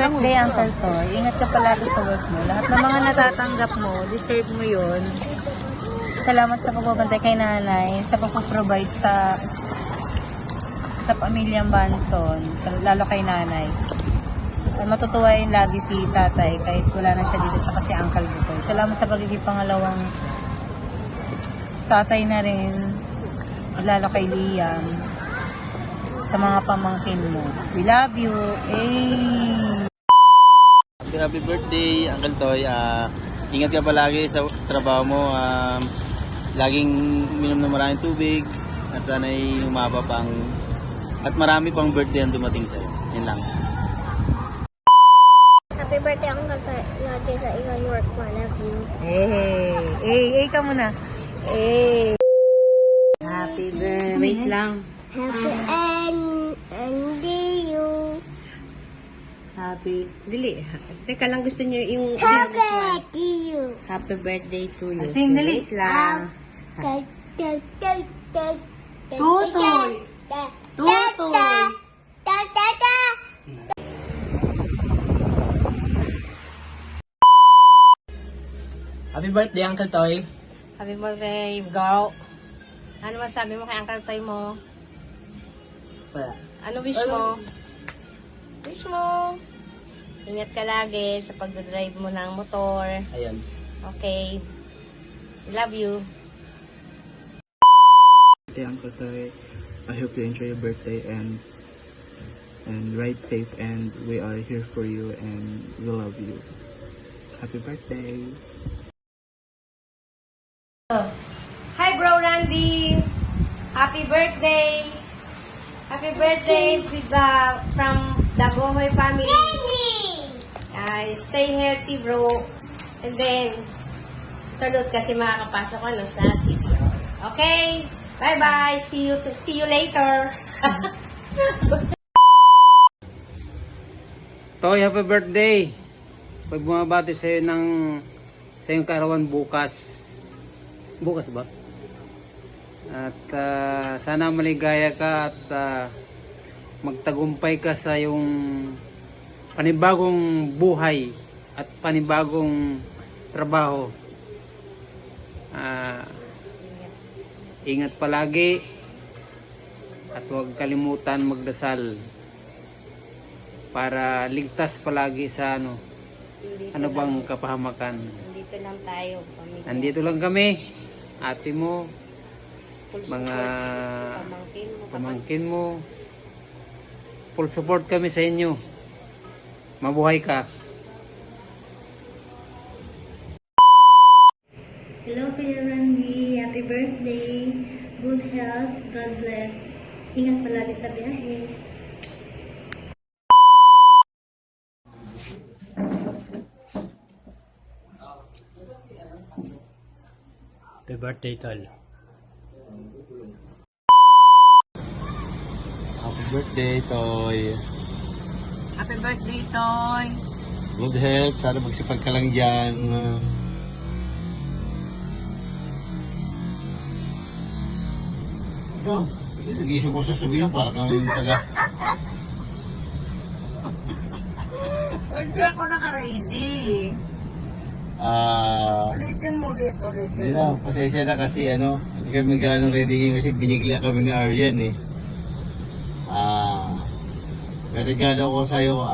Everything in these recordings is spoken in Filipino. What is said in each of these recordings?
birthday, Uncle Toy. Ingat ka palagi sa work mo. Lahat ng mga natatanggap mo, deserve mo yun. Salamat sa pagbabantay kay nanay, sa pagpaprovide sa pamilyang Banson, lalo kay nanay. Matutuwa yun lagi si tatay kahit wala na siya dito, tsaka si Uncle Bukoy. Salamat sa pagiging pangalawang tatay na rin, lalo kay Liam, sa mga pamangkin mo. We love you. Hey! Happy birthday, Uncle Toy. Ingat ka palagi sa trabaho mo. Laging minom ng maraming tubig at sana'y humaba pang at marami pang birthday ang dumating sa'yo. Yan lang. Happy birthday, Uncle Toy. Lagi sa iyong work mo. Love you. Hey ka muna. Hey! Happy birthday. Wait lang. Happy and you. Happy. Dili. Teka lang, gusto niyo yung... Happy to you. Happy birthday to you. Sing, dali. Wait lang. Tutoy! Tutoy! Happy birthday, Uncle Toy. Happy birthday, girl. Ano masabi mo kay Uncle Toy mo? Ano wish mo? Wish mo. Ingat ka lagi sa pagdadrive mo ng motor. Ayan. Okay. Love you. Hey Uncle Toy, I hope you enjoy your birthday and ride safe, and we are here for you and we love you. Happy birthday! Hi, bro Randy. Happy birthday. Happy birthday from the Gohoy family. Stay healthy, bro. And then, salute kasi makakapasok ano sa city. Okay? Bye-bye. See you later. Toy, happy birthday. Pag bumabati sa'yo sa iyong kaarawan bukas. Bukas ba? At sana maligaya ka at magtagumpay ka sa iyong panibagong buhay at panibagong trabaho. Ingat palagi at huwag kalimutan magdasal para ligtas palagi sa ano bang kapahamakan. Nandito lang tayo, pamilya. Nandito lang kami, ate mo, Full mga support, pamangkin mo. Full support kami sa inyo. Mabuhay ka. Hello, Kuya Randy. Happy birthday. Good health. God bless. Ingat palagi sa biyahe. Happy birthday, Tol. Happy birthday, Toy. Happy birthday, Toy! Good health. Sana magsipag ka lang dyan. Ito, nag-iisip ko sasabihin para kang yung taga. Hindi ako naka-ready. Ulitin mo dito. Hindi na, pasensya na kasi hindi kami gano'ng ready kasi binigla kami ni Aryan eh. May regalo ko sa'yo,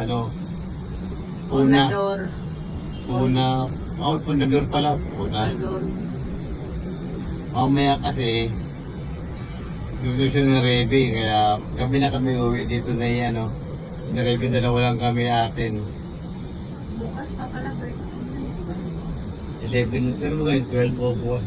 Punador. Punador pala, mamaya kasi, gusto siya ng Rebe, kaya kami uwi dito na yan, Rebe na lang kami atin. Bukas pa pala, 11, pero ngayon, 12 o bukas.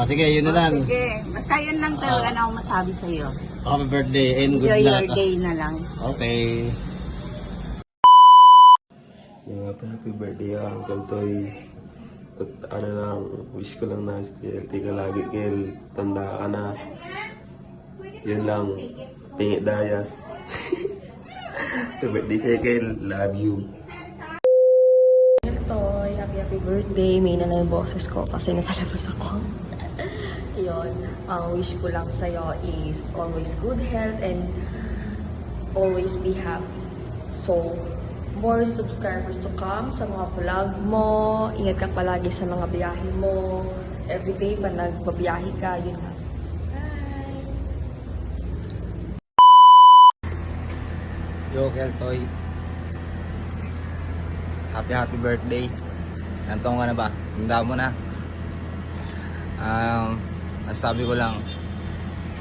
Sige, yun na lang. Sige, basta yun lang talaga na ako masabi sa'yo. Happy birthday and good Enjoy luck. your day na lang. Okay. Happy birthday, Uncle Toy. At lang, wish ko lang na healthy ka lagi, Kel. Tanda ka na. Yun lang, pingit dayas. Happy birthday sa'yo, Kel. Love you. Toy, happy birthday. May na yung boses ko kasi nasa labas ako. Yun, ang wish ko lang sa'yo is always good health and always be happy. So, more subscribers to come sa mga vlog mo. Ingat ka palagi sa mga biyahe mo. Everyday pa nagbabiyahe ka, yun lang. Yo, Keltoy. Happy birthday. Ilang taon ka na ba? Handa mo na. Masasabi ko lang,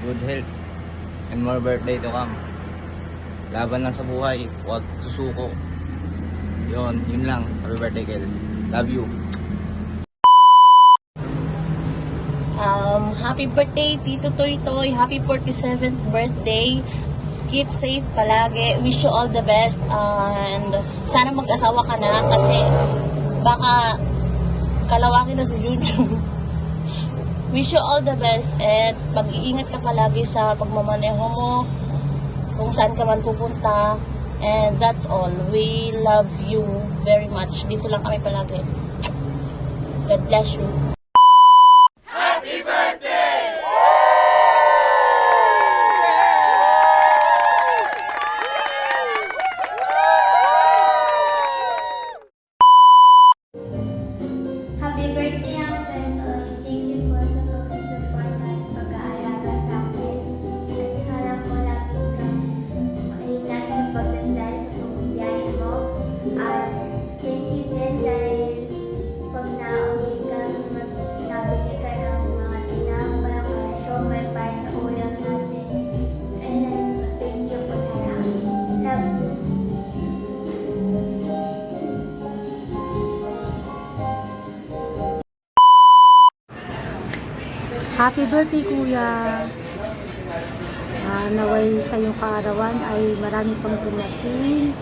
good health and more birthday to come. Laban lang sa buhay, huwag susuko. Yun lang. Happy birthday, Kel. Love you. Happy birthday, Tito Toy Toy. Happy 47th birthday. Keep safe palagi. Wish you all the best. And sana mag-asawa ka na kasi baka kalawangin na si Junjun. Wish you all the best and mag-iingat ka palagi sa pagmamaneho mo kung saan ka man pupunta. And that's all. We love you very much. Dito lang kami palagi. God bless you. Happy birthday, Uncle Toy. Thank you po sa pagsusupport at pag-aalaga sa akin. At sana po lagi kang maingat sa pagdandal sa pagbiyahe mo. At thank you din dahil pag nauwi ka, nabili ka ng mga tinapay o kaya siomay para sa ulam natin. And then, thank you po sa lahat. Love you. Happy birthday, Kuya! Naway sa iyong kaarawan ay marami pang dumating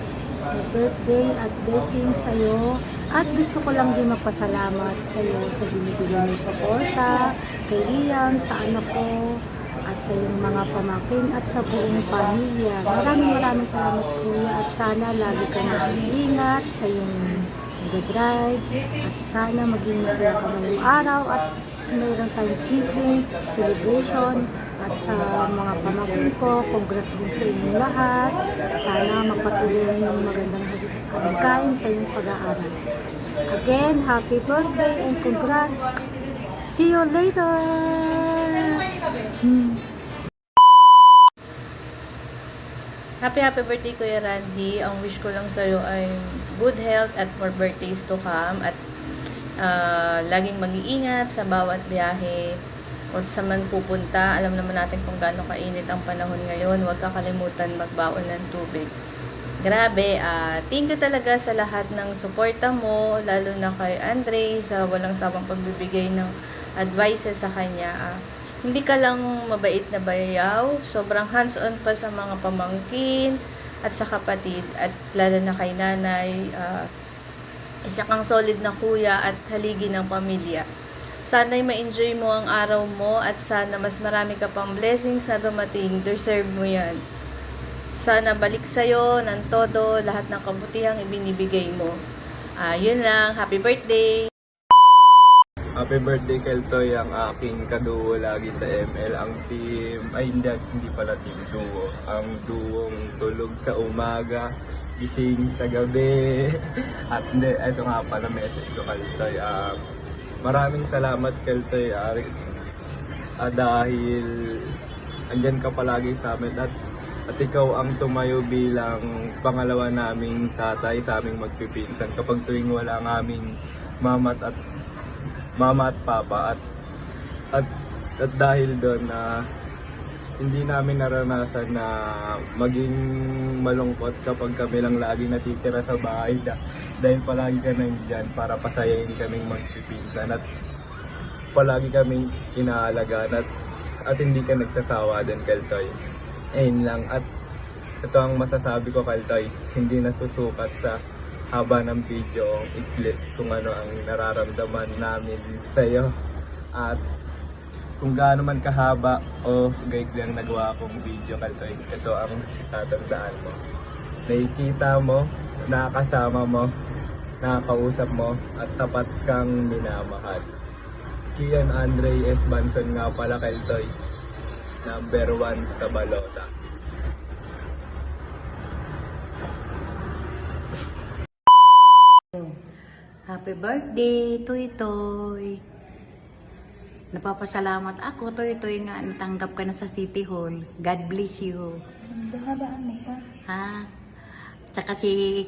na birthday at blessing sa iyo. At gusto ko lang din magpasalamat sa iyo sa binibigyan mo suporta, kay Liam, sa anak ko, at sa iyong mga pamangkin at sa buong pamilya. Maraming salamat, Kuya, at sana lagi ka mag-ingat sa iyong drive at sana maging masaya ka ngayong araw at mayroon tayong sibling celebration at sa mga pamangkin ko, congrats din sa inyong lahat. Sana magpatuloy ng magandang halikain sa iyong pag-aaral. Again, happy birthday and congrats! See you later! Happy birthday, Kuya Randy. Ang wish ko lang sa'yo ay good health at more birthdays to come. At laging mag-iingat sa bawat biyahe o sa man pupunta. Alam naman natin kung gaano kainit ang panahon ngayon. Huwag kakalimutan magbaon ng tubig. Grabe, thank you talaga sa lahat ng suporta mo, lalo na kay Andre sa walang sawang pagbibigay ng advices sa kanya. Hindi ka lang mabait na bayaw, sobrang hands-on pa sa mga pamangkin at sa kapatid at lalo na kay nanay. Isa kang solid na kuya at haligi ng pamilya. Sana'y ma-enjoy mo ang araw mo at sana mas marami ka pang blessings na dumating. Deserve mo yan. Sana balik sa'yo ng todo lahat ng kabutihang ibinibigay mo. Yun lang. Happy birthday! Happy birthday, Keltoy, ang aking kaduo lagi sa ML. Ang team, ay hindi pala team, duo. Ang duong tulog sa umaga, gising sa gabi. At ito nga pala message ko, Keltoy. Maraming salamat, Keltoy, dahil andyan ka palagi sa amin at ikaw ang tumayo bilang pangalawa naming tatay sa aming magpipinsan kapag tuwing wala ang aming mama at papa at dahil doon hindi namin naranasan na maging malungkot kapag kami lang lagi natitira sa bahay dahil palagi ka nandyan para pasayahin kaming magpipinsan at palagi kaming inaalagaan at hindi ka nagsasawa din, Keltoy. Ayun lang, at ito ang masasabi ko, Keltoy, hindi nasusukat sa haba ng video ang iklit kung ano ang nararamdaman namin sa iyo at kung gaano man kahaba o gaikli ang nagawa kong video, Keltoy. Ito ang tatandaan mo, nakikita mo, nakakasama mo, nakakausap mo at tapat kang minamahal. Kian Andre S. Banson nga pala, Keltoy, number 1 sa balota. Happy birthday, Toy Toy. Napapasalamat ako, Toy Toy, nga natanggap ka na sa City Hall. God bless you. Dahabaan mo pa. Ha? Tsaka si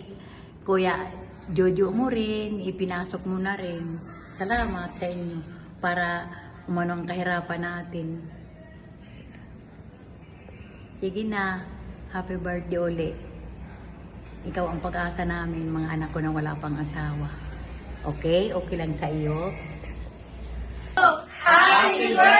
Kuya Jojo mo rin, ipinasok mo na rin. Salamat sa inyo para umano ang kahirapan natin. Sige na, happy birthday uli. Ikaw ang pag-asa namin, mga anak ko na wala pang asawa. Okay? Okay lang sa iyo? Happy birthday!